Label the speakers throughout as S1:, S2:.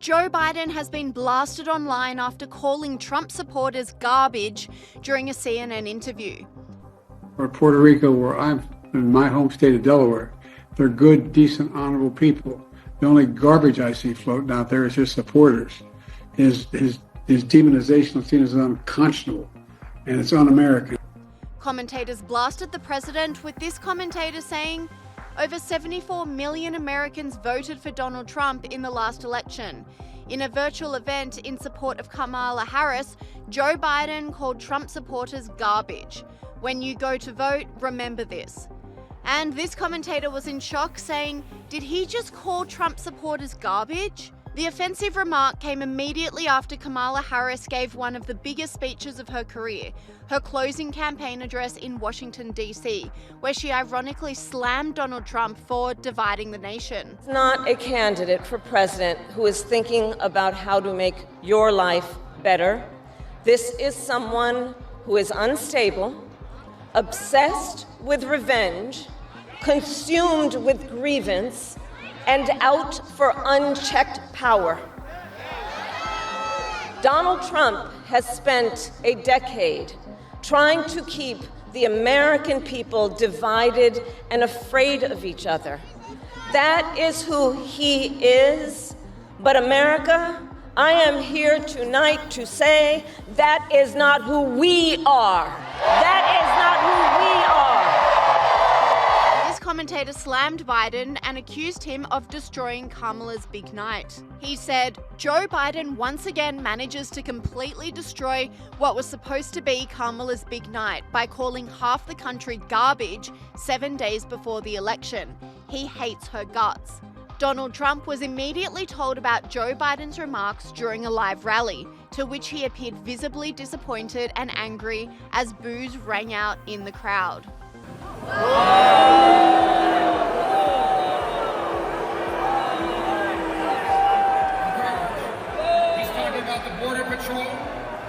S1: Joe Biden has been blasted online after calling Trump supporters garbage during a CNN interview.
S2: Or Puerto Rico, where I'm in my home state of Delaware, they're good, decent, honorable people. The only garbage I see floating out there is his supporters. His demonization of seen as unconscionable, and it's un-American.
S1: Commentators blasted the president, with this commentator saying, over 74 million Americans voted for Donald Trump in the last election. In a virtual event in support of Kamala Harris, Joe Biden called Trump supporters garbage. When you go to vote, remember this. And this commentator was in shock, saying, did he just call Trump supporters garbage? The offensive remark came immediately after Kamala Harris gave one of the biggest speeches of her career, her closing campaign address in Washington, D.C., where she ironically slammed Donald Trump for dividing the nation.
S3: It's not a candidate for president who is thinking about how to make your life better. This is someone who is unstable, obsessed with revenge, consumed with grievance, and out for unchecked power. Donald Trump has spent a decade trying to keep the American people divided and afraid of each other. That is who he is. But America, I am here tonight to say that is not who we are. That is not who we are.
S1: Commentator slammed Biden and accused him of destroying Kamala's big night. He said, Joe Biden once again manages to completely destroy what was supposed to be Kamala's big night by calling half the country garbage 7 days before the election. He hates her guts. Donald Trump was immediately told about Joe Biden's remarks during a live rally, to which he appeared visibly disappointed and angry as boos rang out in the crowd.
S4: He's talking about the Border Patrol.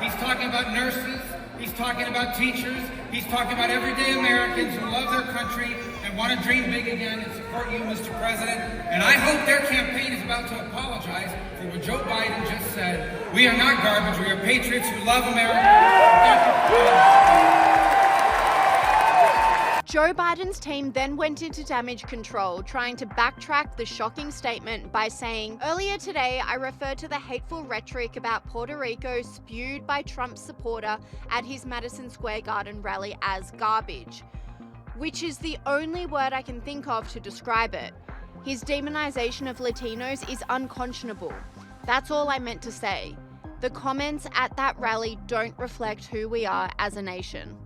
S4: He's talking about nurses. He's talking about teachers. He's talking about everyday Americans who love their country and want to dream big again and support you, Mr. President. And I hope their campaign is about to apologize for what Joe Biden just said. We are not garbage. We are patriots who love America. Thank you.
S1: Joe Biden's team then went into damage control, trying to backtrack the shocking statement by saying, earlier today, I referred to the hateful rhetoric about Puerto Rico spewed by Trump's supporter at his Madison Square Garden rally as garbage, which is the only word I can think of to describe it. His demonization of Latinos is unconscionable. That's all I meant to say. The comments at that rally don't reflect who we are as a nation.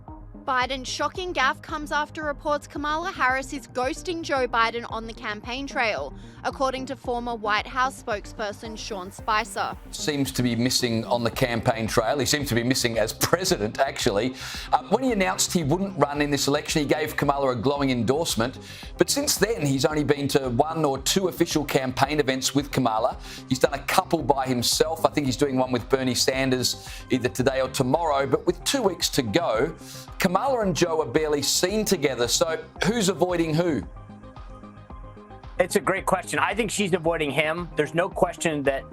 S1: Biden's shocking gaffe comes after reports Kamala Harris is ghosting Joe Biden on the campaign trail, according to former White House spokesperson Sean Spicer.
S5: Seems to be missing on the campaign trail. He seems to be missing as president, actually. When he announced he wouldn't run in this election, he gave Kamala a glowing endorsement. But since then, he's only been to 1 or 2 official campaign events with Kamala. He's done a couple by himself. I think he's doing one with Bernie Sanders either today or tomorrow. But with 2 weeks to go, Kamala and Joe are barely seen together. So who's avoiding who?
S6: It's a great question. I think she's avoiding him. There's no question that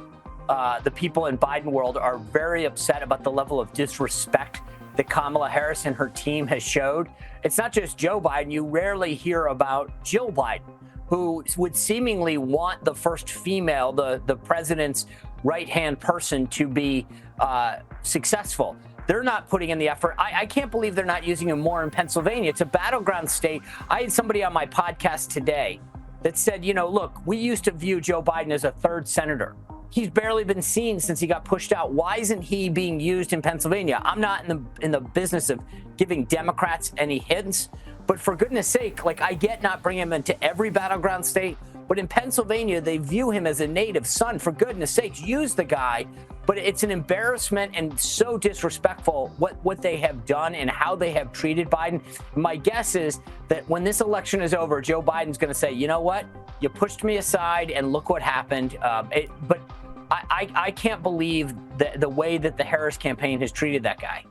S6: the people in Biden world are very upset about the level of disrespect that Kamala Harris and her team has showed. It's not just Joe Biden. You rarely hear about Jill Biden, who would seemingly want the first female, the president's right-hand person, to be successful. They're not putting in the effort. I can't believe they're not using him more in Pennsylvania. It's a battleground state. I had somebody on my podcast today that said, look, we used to view Joe Biden as a third senator. He's barely been seen since he got pushed out. Why isn't he being used in Pennsylvania? I'm not in the business of giving Democrats any hints, but for goodness sake, I get not bringing him into every battleground state, but in Pennsylvania, they view him as a native son. For goodness sakes, use the guy. But it's an embarrassment and so disrespectful what they have done and how they have treated Biden. My guess is that when this election is over, Joe Biden's going to say, you know what? You pushed me aside and look what happened. But I can't believe the way that the Harris campaign has treated that guy.